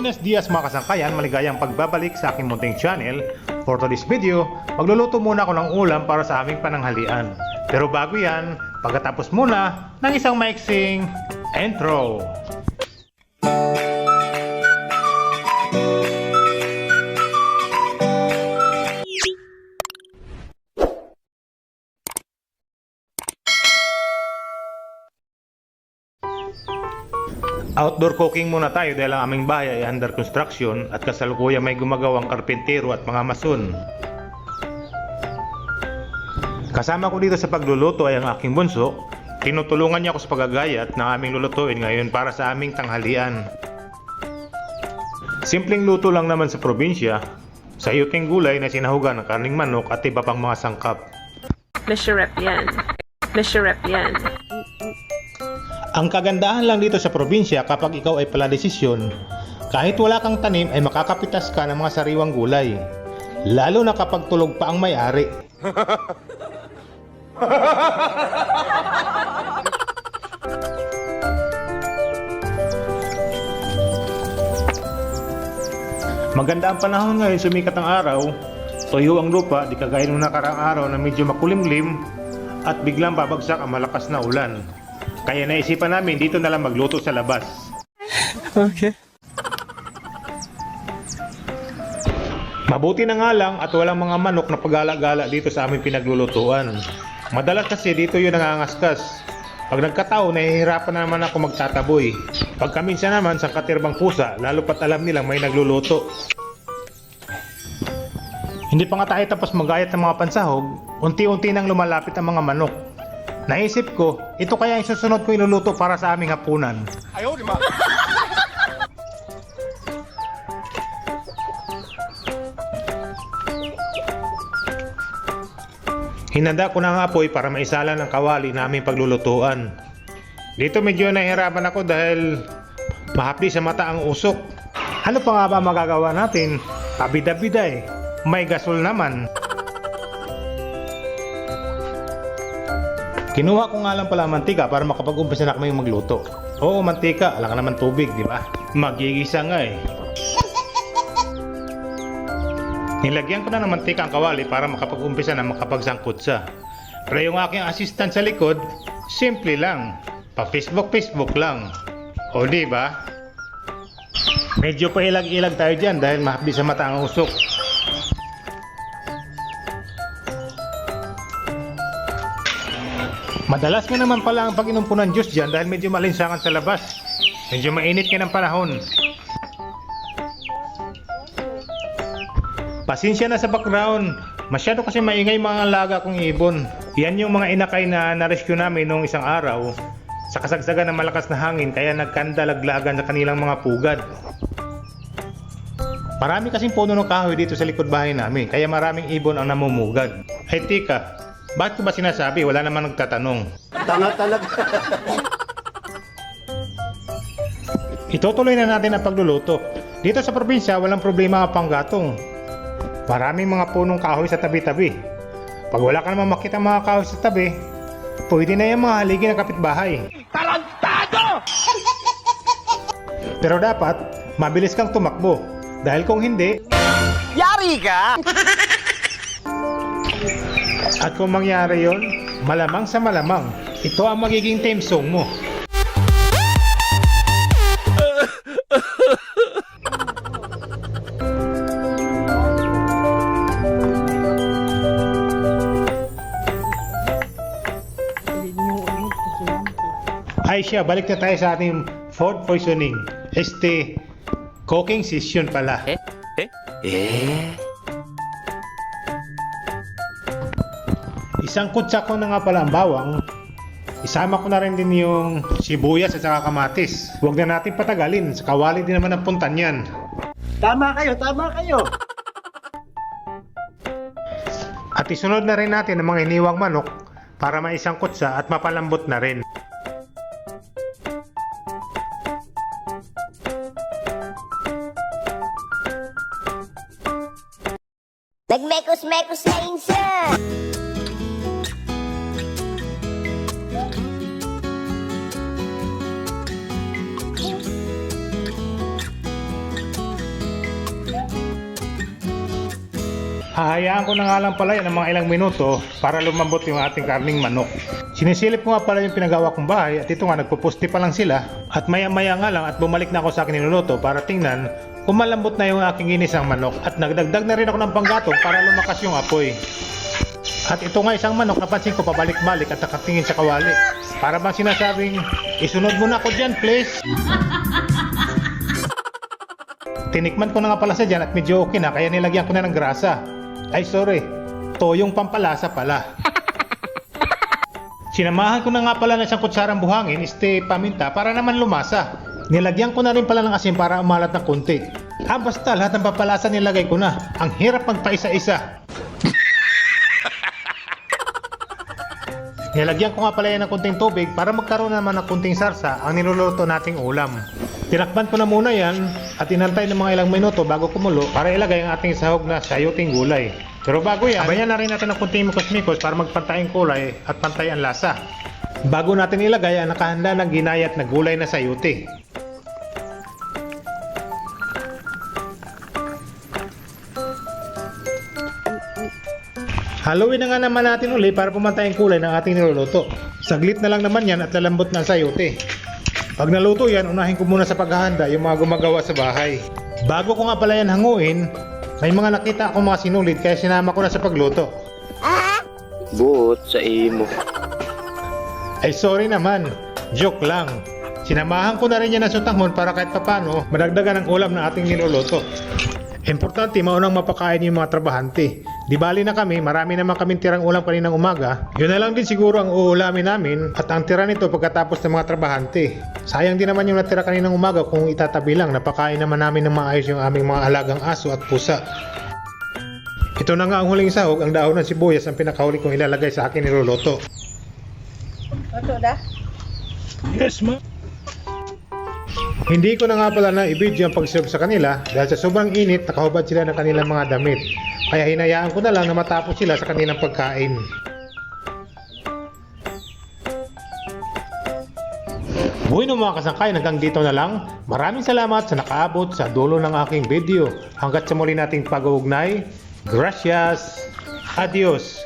Buenos dias mga kasangkayan, maligayang pagbabalik sa aking munting channel. For today's video, magluluto muna ako ng ulam para sa aming pananghalian. Pero bago yan, pagkatapos muna ng isang maiksing intro. Outdoor cooking muna tayo dahil ang aming bahay ay under construction at kasalukuyang may gumagawang karpentero at mga mason. Kasama ko dito sa pagluluto ay ang aking bunso. Tinutulungan niya ako sa paggagayat ng aming lulutuin ngayon para sa aming tanghalian. Simpleng luto lang naman sa probinsya, sayuting gulay na sinahugan ng karning manok at iba pang mga sangkap. Masarap yan. Masarap yan. Ang kagandahan lang dito sa probinsya kapag ikaw ay paladesisyon, kahit wala kang tanim ay makakapitas ka ng mga sariwang gulay. Lalo na kapag tulog pa ang may-ari. Maganda ang panahon ngayon, sumikat ang araw, tuyo ang lupa, di kagaya nung nakaraang araw na medyo makulimlim at biglang babagsak ang malakas na ulan. Kaya naisipan namin dito na lang magluto sa labas. Okay. Mabuti na nga lang at walang mga manok na pagala-gala dito sa aming pinaglulutuan. Madalas kasi dito yun nangangaskas. Pag nagkataon, nahihirapan na naman ako magtataboy. Pagka minsan naman sa katirbang pusa, lalo pat alam nilang may nagluluto. Hindi pa nga tayo tapos magayat ng mga pansahog, unti-unti nang lumalapit ang mga manok. Naisip ko, ito kaya yung susunod ko iluluto para sa aming hapunan. Ayaw, di ba? Hinanda ko na ang apoy para maisala ng kawali na aming paglulutuan. Dito medyo nahihirapan ako dahil mahapdi sa mata ang usok. Ano pa nga ba magagawa natin? Pabida-bida eh. May gasol naman. Kinuha ko nga lang pala ang mantika para makapag-umpisa na kami magluto. Oo, mantika. Alam ka naman tubig, di ba? Magigisa nga eh. Nilagyan ko na ng mantika ang kawali para makapag-umpisa na makapagsangkot sa. Pero yung aking assistant sa likod, simple lang. Pa-Facebook lang. O di ba? Medyo pa ilag-ilag tayo dyan dahil mahapdi sa mata ang usok. Madalas nga naman pala ang pag-inom po ng juice dyan dahil medyo malinsangan sa labas. Medyo mainit ka ng panahon. Pasensya na sa background. Masyado kasi maingay mga alaga kong ibon. Yan yung mga inakay na na-rescue namin noong isang araw. Sa kasagsagan ng malakas na hangin kaya nagkandalaglagan sa kanilang mga pugad. Marami kasing puno ng kahoy dito sa likod bahay namin kaya maraming ibon ang namumugad. Ay tika, bakit ko ba sinasabi? Wala naman nagtatanong. Tanga talaga. Itutuloy na natin ang pagluluto. Dito sa probinsya, walang problema ang panggatong. Maraming mga punong kahoy sa tabi-tabi. Pag wala ka naman makita mga kahoy sa tabi, pwede na yung mga haligi ng kapitbahay. Tarantado! Pero dapat, mabilis kang tumakbo. Dahil kung hindi, Yari ka! at kung mangyari yon, malamang sa malamang, ito ang magiging theme song mo. Ay siya, balik na tayo sa ating food poisoning. Cooking session pala. Isang kutsa ko na nga pala ang bawang. Isama ko na rin din yung sibuyas at saka kamatis. Huwag na natin patagalin, sa kawali din naman ang puntan yan. Tama kayo, tama kayo! At isunod na rin natin ang mga iniwang manok para maisang kutsa at mapalambot na rin. Nagmekos-mekos na insan! Hahayaan ko na nga lang pala yan ng mga ilang minuto para lumambot yung ating karning manok. Sinisilip ko nga pala yung pinagawa kong bahay at ito nga nagpupusti pa lang sila. At maya maya nga lang at bumalik na ako sa akin niluluto para tingnan kung malambot na yung aking ginisang manok. At nagdagdag na rin ako ng panggatong para lumakas yung apoy. At ito nga isang manok napansin ko pabalik-balik at nakatingin sa kawali. Para bang sinasabing, isunod mo na ako dyan please. Tinikman ko na nga pala sa dyan at medyo okay na kaya nilagyan ko na ng grasa. Ay sorry, toyong pampalasa pala. Sinamahan ko na nga pala ng isang kutsarang buhangin, paminta para naman lumasa. Nilagyan ko na rin pala ng asin para umalat ng konti. Basta lahat ng pampalasa nilagay ko na. Ang hirap magpaisa-isa. Nilagyan ko nga pala yan ng kunting tubig para magkaroon naman ng kunting sarsa ang niluluto nating ulam. Tinakpan ko na muna yan at inantay ng mga ilang minuto bago kumulo para ilagay ang ating sahog na sayoting gulay. Pero bago yan, abayan na rin natin ng kunting mikos-mikos para magpantay ang kulay at pantay ang lasa. Bago natin ilagay ang nakahanda ng ginayat na gulay na sayote. Haluin na nga naman natin uli para pumantay ang kulay ng ating niluluto. Saglit na lang naman yan at lalambot na ang sayote. Pag naluto yan, unahin ko muna sa paghahanda yung mga gumagawa sa bahay. Bago ko nga pala yan hanguin, may mga nakita akong mga sinulid kaya sinama ko na sa pagluto. Buot sa imo. Ay sorry naman, joke lang. Sinamahan ko na rin yan ng sutanghon para kahit papano madagdagan ang ulam na ating niluluto. Importante maunang mapakain yung mga trabahante. Di bali na kami, marami naman kaming tirang ulam kaninang umaga. Yun na lang din siguro ang uulamin namin at ang tira nito pagkatapos ng mga trabahante. Sayang din naman yung natira kaninang umaga kung itatabi lang. Napakain naman namin ng maayos yung aming mga alagang aso at pusa. Ito na nga ang huling sahog, ang dahon ng sibuyas ang pinakahuli kong ilalagay sa akin niluluto. Ito da? Yes, ma. Hindi ko na nga pala na i-video ang pag-serve sa kanila dahil sa sobrang init nakahubad sila ng kanilang mga damit. Kaya hinayaan ko na lang na matapos sila sa kanilang pagkain. Buhay ng mga kasangkay, hanggang dito na lang. Maraming salamat sa nakaabot sa dulo ng aking video. Hanggat sa muli nating pag-uugnay, gracias, adios.